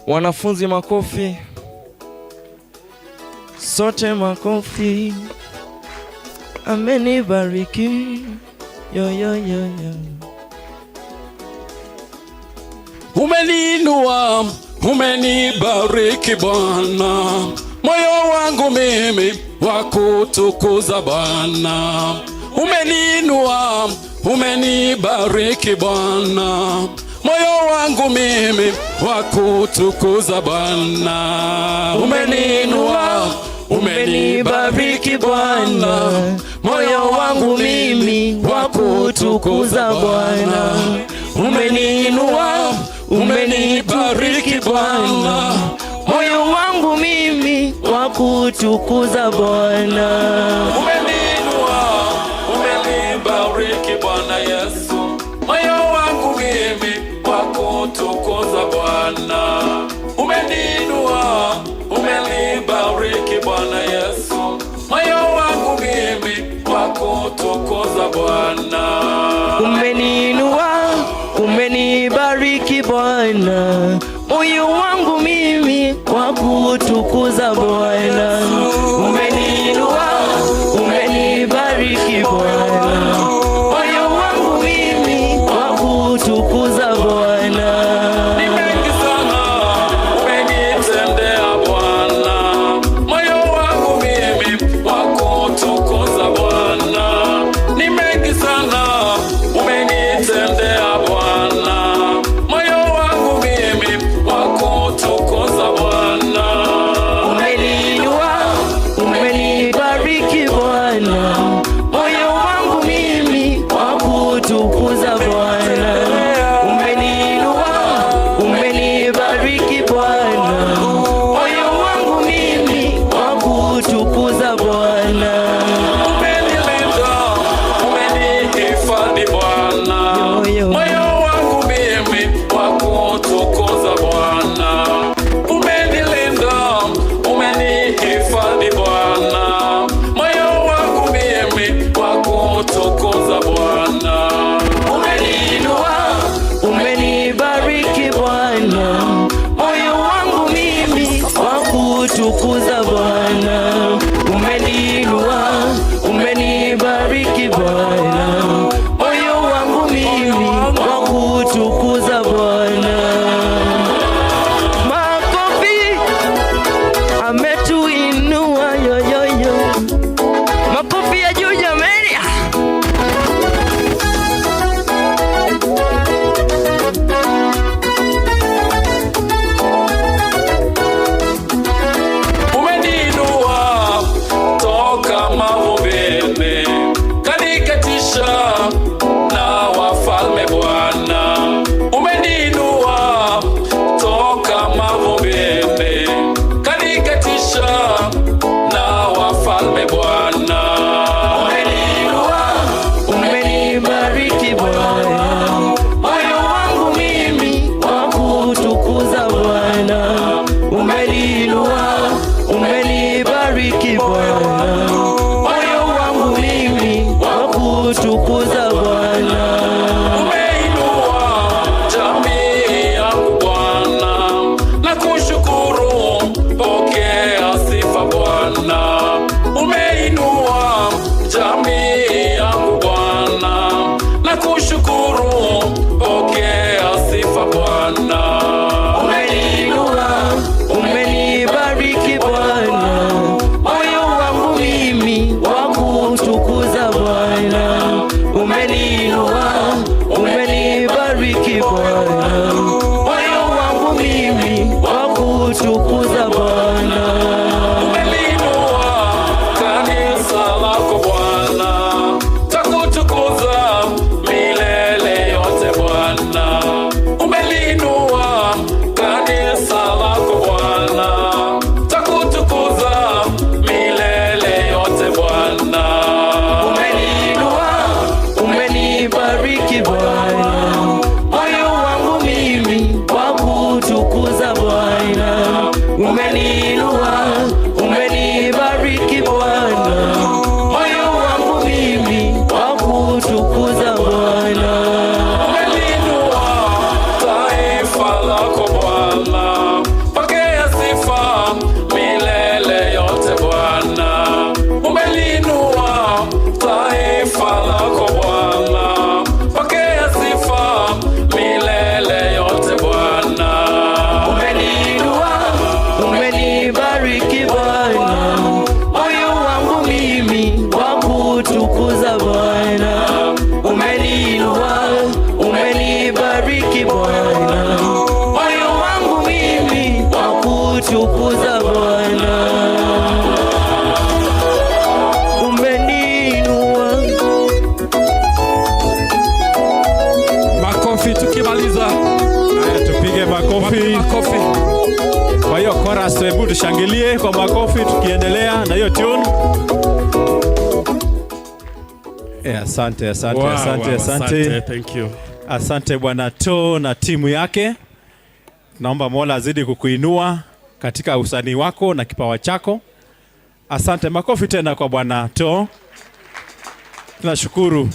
Wanafunzi makofi. Sote makofi. Amenibariki. Yo yo yo yo. Umeniinua, umenibariki Bwana. Moyo wangu mimi wakutukuza Bwana. Umeniinua, umenibariki Bwana. Moyo wangu mimi wakutukuza Bwana. Umeniinua, umenibariki Bwana. Moyo wangu mimi wakutukuza Bwana. Umeniinua, umenibariki Bwana. Moyo wangu mimi wakutukuza Bwana. Umeniinua, umenibariki Bwana Yesu. Moyo wangu mimi wakutukuza Bwana. Umeniinua, umenibariki Bwana Yesu. Moyo wangu mimi wakutukuza Bwana. Umeniinua, umenibariki Bwana. Moyo wangu mimi wakutukuza Bwana. Umeniinua, umenibariki Bwana. Moyo wangu mimi wakutukuza Bwana. Ni mengi sana umenitendea Bwana. Moyo wangu mimi wakutukuza Bwana. Ni mengi sana umenitendea Bwana. Moyo wangu mimi wakutukuza Bwana. Umeniinua, umenibariki Bwana. Moyo wangu mimi wakutukuza Bwana. Umeniinua, umenibariki Bwana. Moyo wangu mimi wakutukuza Bwana. Umenilinda, umenihifadhi Bwana. Moyo wangu mimi wakutukuza Bwana. Umenilinda, umenihifadhi Bwana. Moyo wangu mimi wakutukuza Bwana. Umeniinua, umenibariki Bwana. Moyo wangu mimi wakutukuza Bwana. Umeniinua, umenibariki Bwana. Moyo wangu mimi wakutukuza Bwana. Makofi. Ametuinua yo yo yo. Makofi ya juu jamani. Umeniinua toka mavumbini, kaniketisha na wafalme Bwana. Umeniinua toka mavumbini, kaniketisha na wafalme Bwana. Umeniinua, umenibariki Bwana. Moyo wangu mimi wakutukuza Bwana. Umeniinua, umenibariki Bwana. Moyo wangu mimi wakutukuza Bwana. Umeinua jamii yangu Bwana, na kushukuru, pokea sifa Bwana. Umeinua jamii yangu Bwana, na kushukuru, pokea sifa Bwana. Umeniinua, umenibariki Bwana. Moyo wangu mimi wakutukuza Bwana. Umeniinua, umenibariki Bwana. Moyo wangu mimi wakutukuza Bwana. Umeliinua kanisa lako Bwana, takutukuza milele yote Bwana. Umeliinua kanisa lako Bwana, takutukuza milele yote Bwana. Umeniinua, umenibariki Bwana. Moyo wangu makofi. Kwa hiyo chorus, hebu tushangilie kwa makofi tukiendelea na hiyo tune. Asante. Thank you. Asante Bwana To na timu yake. Naomba Mola azidi kukuinua katika usanii wako na kipawa chako. Asante, makofi tena kwa Bwana To. Tunashukuru.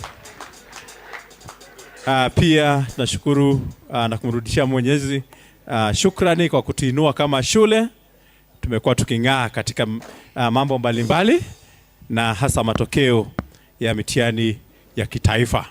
Pia tunashukuru na kumrudishia Mwenyezi shukrani kwa kutuinua kama shule. Tumekuwa tuking'aa katika mambo mbalimbali na hasa matokeo ya mitihani ya kitaifa.